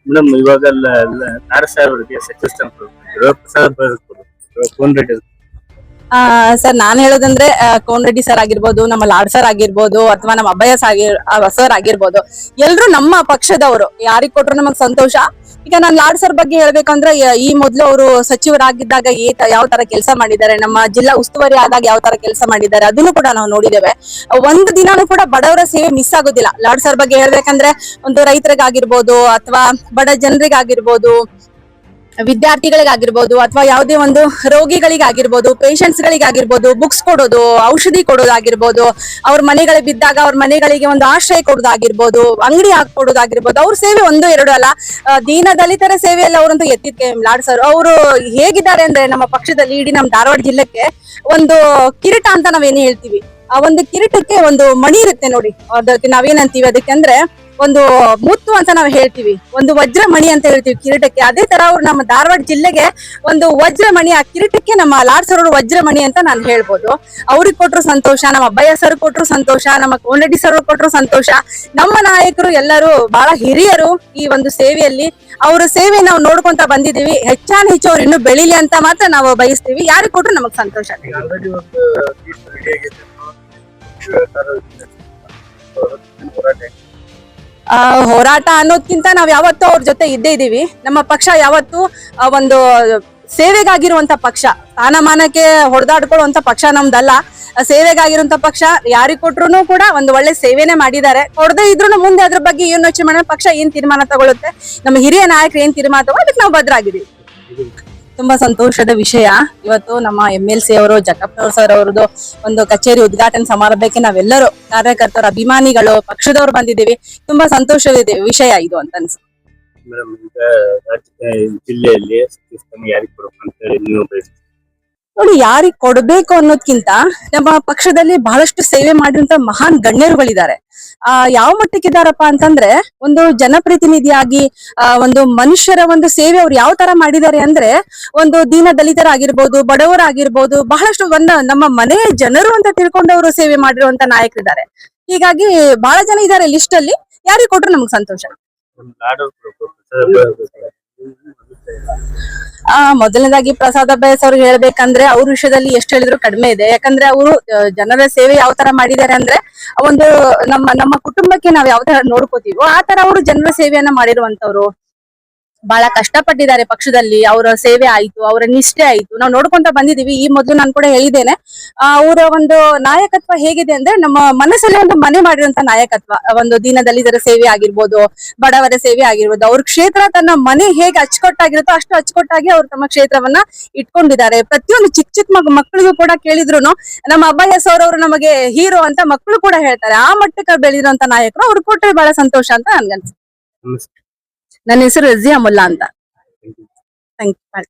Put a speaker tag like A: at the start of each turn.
A: Madam ಇವಾಗ ನಾಡ ಸಾಹೇಬರಿಗೆ ಸಚಿವ ಸ್ಥಾನ ಕೊಡ್ಬೇಕು ಪ್ರಸಾದ್ ಕೋನ್ ರೆಡ್ಡಿ
B: ಸರ್ ನಾನ್ ಹೇಳೋದಂದ್ರೆ ಕೋನ್ ರೆಡ್ಡಿ ಸರ್ ಆಗಿರ್ಬೋದು, ನಮ್ಮ ಲಾಡ್ ಸರ್ ಆಗಿರ್ಬೋದು, ಅಥವಾ ನಮ್ಮ ಅಭಯ ಸರ್ ಆಗಿರ್ಬೋದು, ಎಲ್ರು ನಮ್ಮ ಪಕ್ಷದವರು. ಯಾರಿಗ್ ಕೊಟ್ರು ನಮಗ್ ಸಂತೋಷ. ಈಗ ನಾನ್ ಲಾಡ್ ಸರ್ ಬಗ್ಗೆ ಹೇಳ್ಬೇಕಂದ್ರೆ, ಈ ಮೊದ್ಲು ಅವರು ಸಚಿವರಾಗಿದ್ದಾಗ ಯಾವ ತರ ಕೆಲಸ ಮಾಡಿದ್ದಾರೆ, ನಮ್ಮ ಜಿಲ್ಲಾ ಉಸ್ತುವಾರಿ ಆದಾಗ ಯಾವ ತರ ಕೆಲಸ ಮಾಡಿದ್ದಾರೆ ಅದನ್ನು ಕೂಡ ನಾವು ನೋಡಿದ್ದೇವೆ. ಒಂದು ದಿನಾನು ಕೂಡ ಬಡವರ ಸೇವೆ ಮಿಸ್ ಆಗೋದಿಲ್ಲ. ಲಾಡ್ ಸರ್ ಬಗ್ಗೆ ಹೇಳ್ಬೇಕಂದ್ರೆ, ಒಂದು ರೈತರಿಗಾಗಿರ್ಬೋದು, ಅಥವಾ ಬಡ ಜನರಿಗಾಗಿರ್ಬೋದು, ವಿದ್ಯಾರ್ಥಿಗಳಿಗಾಗಿರ್ಬೋದು, ಅಥವಾ ಯಾವುದೇ ಒಂದು ರೋಗಿಗಳಿಗಾಗಿರ್ಬೋದು, ಪೇಷಂಟ್ಸ್ ಗಳಿಗಾಗಿರ್ಬೋದು, ಬುಕ್ಸ್ ಕೊಡೋದು, ಔಷಧಿ ಕೊಡೋದಾಗಿರ್ಬೋದು, ಅವ್ರ ಮನೆಗಳಿಗೆ ಬಿದ್ದಾಗ ಅವ್ರ ಮನೆಗಳಿಗೆ ಒಂದು ಆಶ್ರಯ ಕೊಡೋದಾಗಿರ್ಬೋದು, ಅಂಗಡಿ ಹಾಕೊಡೋದಾಗಿರ್ಬೋದು, ಅವ್ರ ಸೇವೆ ಒಂದು ಎರಡು ಅಲ್ಲ. ದೀನ ದಲಿತರ ಸೇವೆಯಲ್ಲಿ ಅವರಂತೂ ಎತ್ತಿದ್ಕೆ ಲಾಡ್ ಸರ್. ಅವರು ಹೇಗಿದ್ದಾರೆ ಅಂದ್ರೆ, ನಮ್ಮ ಪಕ್ಷದಲ್ಲಿ ಇಡೀ ನಮ್ಮ ಧಾರವಾಡ ಜಿಲ್ಲೆಗೆ ಒಂದು ಕಿರೀಟ ಅಂತ ನಾವೇನು ಹೇಳ್ತೀವಿ. ಆ ಒಂದು ಕಿರೀಟಕ್ಕೆ ಒಂದು ಮಣಿ ಇರುತ್ತೆ ನೋಡಿ, ಅದಕ್ಕೆ ನಾವೇನಂತೀವಿ ಅದಕ್ಕೆ ಅಂದ್ರೆ ಒಂದು ಮುತ್ತು ಅಂತ ನಾವು ಹೇಳ್ತೀವಿ, ಒಂದು ವಜ್ರ ಮಣಿ ಅಂತ ಹೇಳ್ತೀವಿ ಕಿರೀಟಕ್ಕೆ. ಅದೇ ತರ ಅವ್ರು ನಮ್ಮ ಧಾರವಾಡ ಜಿಲ್ಲೆಗೆ ಒಂದು ವಜ್ರ ಮಣಿ. ಆ ಕಿರೀಟಕ್ಕೆ ನಮ್ಮ ಲಾಡ್ ಸರ್ ಅವರು ವಜ್ರ ಮಣಿ ಅಂತ ನಾನು ಹೇಳ್ಬೋದು. ಅವ್ರಿಗೆ ಕೊಟ್ರು ಸಂತೋಷ, ನಮ್ಮ ಅಬ್ಬಯ್ಯ ಸರ್ ಕೊಟ್ರು ಸಂತೋಷ, ನಮ್ಮ ಕೋನ್ ರೆಡ್ಡಿ ಸರ್ ಕೊಟ್ರು ಸಂತೋಷ. ನಮ್ಮ ನಾಯಕರು ಎಲ್ಲರೂ ಬಹಳ ಹಿರಿಯರು ಈ ಒಂದು ಸೇವೆಯಲ್ಲಿ. ಅವರ ಸೇವೆ ನಾವು ನೋಡ್ಕೊಂತ ಬಂದಿದೀವಿ. ಹೆಚ್ಚಾನ್ ಹೆಚ್ಚು ಅವ್ರು ಇನ್ನೂ ಬೆಳಿಲಿ ಅಂತ ಮಾತ್ರ ನಾವು ಬಯಸ್ತೀವಿ. ಯಾರಿಗೆ ಕೊಟ್ರು ನಮಗ್ ಸಂತೋಷ. ಹೋರಾಟ ಅನ್ನೋದ್ಕಿಂತ ನಾವ್ ಯಾವತ್ತೂ ಅವ್ರ ಜೊತೆ ಇದ್ದೇ ಇದೀವಿ. ನಮ್ಮ ಪಕ್ಷ ಯಾವತ್ತು ಒಂದು ಸೇವೆಗಾಗಿರುವಂತ ಪಕ್ಷ, ಸ್ಥಾನಮಾನಕ್ಕೆ ಹೊಡೆದಾಡ್ಕೊಳ್ಳುವಂತ ಪಕ್ಷ ನಮ್ದಲ್ಲ. ಸೇವೆಗಾಗಿರುವಂತ ಪಕ್ಷ. ಯಾರಿಗ್ ಕೊಟ್ರು ಕೂಡ ಒಂದು ಒಳ್ಳೆ ಸೇವೆನೆ ಮಾಡಿದ್ದಾರೆ. ಕೊಡದೇ ಇದ್ರು ಮುಂದೆ ಅದ್ರ ಬಗ್ಗೆ ಏನ್ ಯೋಚನೆ ಮಾಡೋ, ಪಕ್ಷ ಏನ್ ತೀರ್ಮಾನ ತಗೊಳುತ್ತೆ, ನಮ್ಮ ಹಿರಿಯ ನಾಯಕರು ಏನ್ ತೀರ್ಮಾನ ತಗೋ, ಅದಕ್ಕೆ ನಾವು ಭದ್ರಾಗಿದ್ದೀವಿ. ತುಂಬಾ ಸಂತೋಷದ ವಿಷಯ. ಇವತ್ತು ನಮ್ಮ MLC ಅವರು ಜಕ್ಕಪ್ಪನವ್ರ ಸರ್ ಅವ್ರದ್ದು ಒಂದು ಕಚೇರಿ ಉದ್ಘಾಟನೆ ಸಮಾರಂಭಕ್ಕೆ ನಾವೆಲ್ಲರೂ ಕಾರ್ಯಕರ್ತರು, ಅಭಿಮಾನಿಗಳು, ಪಕ್ಷದವ್ರು ಬಂದಿದ್ದೀವಿ. ತುಂಬಾ ಸಂತೋಷದ ವಿಷಯ ಇದು ಅಂತ ಅನ್ಸುತ್ತೆ.
A: ಮೇಡಮ್ ಈಗ ಜಿಲ್ಲೆಯಲ್ಲಿ ಯಾರಿಗೆ ಕೊಡಬೇಕು ಅಂತ ಹೇಳಿ ನೀವು ಬಯಸ್ತೀರಿ?
B: ನೋಡಿ, ಯಾರಿಗ್ ಕೊಡ್ಬೇಕು ಅನ್ನೋದ್ಕಿಂತ ನಮ್ಮ ಪಕ್ಷದಲ್ಲಿ ಬಹಳಷ್ಟು ಸೇವೆ ಮಾಡಿರುವಂತ ಮಹಾನ್ ಗಣ್ಯರುಗಳಿದ್ದಾರೆ. ಯಾವ ಮಟ್ಟಕ್ಕಿದ್ದಾರಪ್ಪ ಅಂತಂದ್ರೆ, ಒಂದು ಜನಪ್ರತಿನಿಧಿಯಾಗಿ ಒಂದು ಮನುಷ್ಯರ ಒಂದು ಸೇವೆ ಅವ್ರು ಯಾವ ತರ ಮಾಡಿದ್ದಾರೆ ಅಂದ್ರೆ, ಒಂದು ದೀನ ದಲಿತರಾಗಿರ್ಬೋದು, ಬಡವರಾಗಿರ್ಬೋದು, ಬಹಳಷ್ಟು ನಮ್ಮ ಮನೆಯ ಜನರು ಅಂತ ತಿಳ್ಕೊಂಡವರು ಸೇವೆ ಮಾಡಿರುವಂತ ನಾಯಕರಿದ್ದಾರೆ. ಹೀಗಾಗಿ ಬಹಳ ಜನ ಇದ್ದಾರೆ ಲಿಸ್ಟ್ ಅಲ್ಲಿ. ಯಾರಿಗೆ ಕೊಟ್ರು ನಮ್ಗೆ ಸಂತೋಷ. ಮೊದಲನೇದಾಗಿ ಪ್ರಸಾದ್ ಅಭ್ಯಾಸ ಅವ್ರಿಗೆ ಹೇಳ್ಬೇಕಂದ್ರೆ, ಅವ್ರ ವಿಷಯದಲ್ಲಿ ಎಷ್ಟು ಹೇಳಿದ್ರು ಕಡಿಮೆ ಇದೆ. ಯಾಕಂದ್ರೆ ಅವರು ಜನರ ಸೇವೆ ಯಾವ ತರ ಮಾಡಿದ್ದಾರೆ ಅಂದ್ರೆ, ಒಂದು ನಮ್ಮ ಕುಟುಂಬಕ್ಕೆ ನಾವ್ ಯಾವ ತರ ನೋಡ್ಕೋತೀವೋ ಆ ತರ ಅವರು ಜನರ ಸೇವೆಯನ್ನ ಮಾಡಿರುವಂತವ್ರು. ಬಹಳ ಕಷ್ಟಪಟ್ಟಿದ್ದಾರೆ ಪಕ್ಷದಲ್ಲಿ. ಅವರ ಸೇವೆ ಆಯ್ತು, ಅವರ ನಿಷ್ಠೆ ಆಯ್ತು, ನಾವು ನೋಡ್ಕೊಂತ ಬಂದಿದೀವಿ. ಈ ಮೊದಲು ನಾನು ಕೂಡ ಹೇಳಿದ್ದೇನೆ, ಅವರ ಒಂದು ನಾಯಕತ್ವ ಹೇಗಿದೆ ಅಂದ್ರೆ, ನಮ್ಮ ಮನಸ್ಸಲ್ಲಿ ಒಂದು ಮನೆ ಮಾಡಿರುವಂತ ನಾಯಕತ್ವ. ಒಂದು ದೀನದಲಿತರ ಸೇವೆ ಆಗಿರ್ಬೋದು, ಬಡವರ ಸೇವೆ ಆಗಿರ್ಬೋದು. ಅವ್ರ ಕ್ಷೇತ್ರ ತನ್ನ ಮನೆ ಹೇಗೆ ಅಚ್ಚುಕಟ್ಟಾಗಿರುತ್ತೋ ಅಷ್ಟು ಅಚ್ಚುಕಟ್ಟಾಗಿ ಅವ್ರು ತಮ್ಮ ಕ್ಷೇತ್ರವನ್ನ ಇಟ್ಕೊಂಡಿದ್ದಾರೆ. ಪ್ರತಿಯೊಂದು ಚಿಕ್ಕ ಚಿಕ್ಕ ಮಕ್ಕಳಿಗೂ ಕೂಡ ಕೇಳಿದ್ರು ನಮ್ಮ ಅಬ್ಬಯ್ಯ ಸರ್ ಅವರು ನಮಗೆ ಹೀರೋ ಅಂತ ಮಕ್ಕಳು ಕೂಡ ಹೇಳ್ತಾರೆ. ಆ ಮಟ್ಟಕ್ಕೆ ಬೆಳೆದಿರುವಂತ ನಾಯಕರು. ಅವ್ರು ಕೊಟ್ಟರೆ ಬಹಳ ಸಂತೋಷ ಅಂತ ನನ್ಗನ್ಸುತ್ತೆ. ನನ್ನ ಹೆಸರು ರಜಿಯಾ ಮುಲ್ಲಾ ಅಂತ. Thank you.